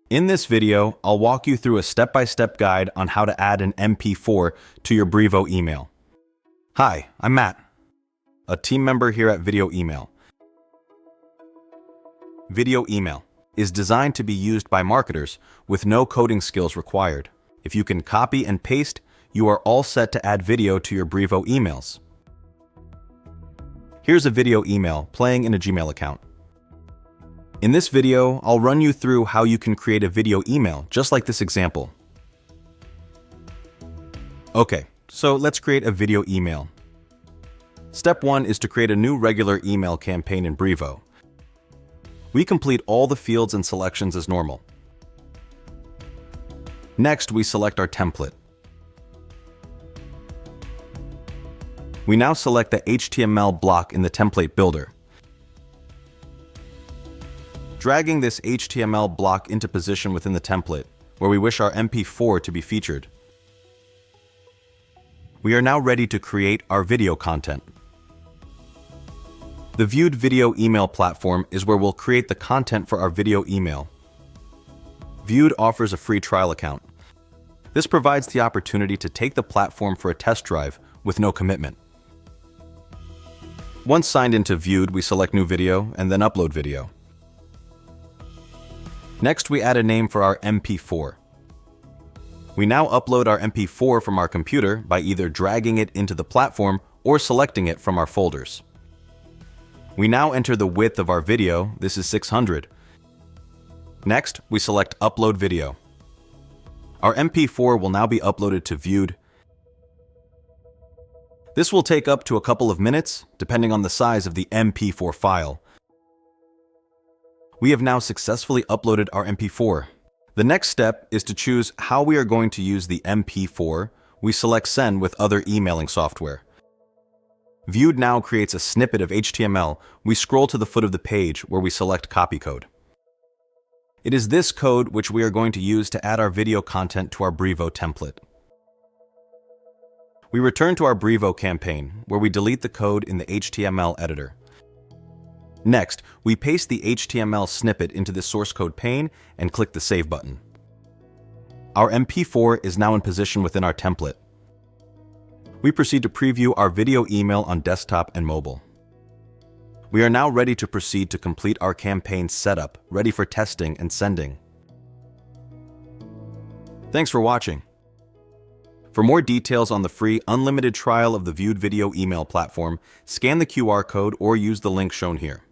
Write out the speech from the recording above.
In this video, I'll walk you through a step-by-step guide on how to add an MP4 to your Brevo email. Hi, I'm Matt, a team member here at Video Email. Video Email is designed to be used by marketers with no coding skills required. If you can copy and paste, you are all set to add video to your Brevo emails. Here's a video email playing in a Gmail account. In this video, I'll run you through how you can create a video email, just like this example. Okay, so let's create a video email. Step 1 is to create a new regular email campaign in Brevo. We complete all the fields and selections as normal. Next, we select our template. We now select the HTML block in the template builder. Dragging this HTML block into position within the template, where we wish our MP4 to be featured. We are now ready to create our video content. The Viewed Video Email platform is where we'll create the content for our video email. Viewed offers a free trial account. This provides the opportunity to take the platform for a test drive with no commitment. Once signed into Viewed, we select New Video and then Upload Video. Next, we add a name for our MP4. We now upload our MP4 from our computer by either dragging it into the platform or selecting it from our folders. We now enter the width of our video. This is 600. Next, we select Upload Video. Our MP4 will now be uploaded to Viewed. This will take up to a couple of minutes, depending on the size of the MP4 file. We have now successfully uploaded our MP4. The next step is to choose how we are going to use the MP4. We select Send with other emailing software. Viewed now creates a snippet of HTML. We scroll to the foot of the page where we select Copy Code. It is this code which we are going to use to add our video content to our Brevo template. We return to our Brevo campaign, where we delete the code in the HTML editor. Next, we paste the HTML snippet into the source code pane and click the Save button. Our MP4 is now in position within our template. We proceed to preview our video email on desktop and mobile. We are now ready to proceed to complete our campaign setup, ready for testing and sending. Thanks for watching. For more details on the free unlimited trial of the Viewed Video Email platform, scan the QR code or use the link shown here.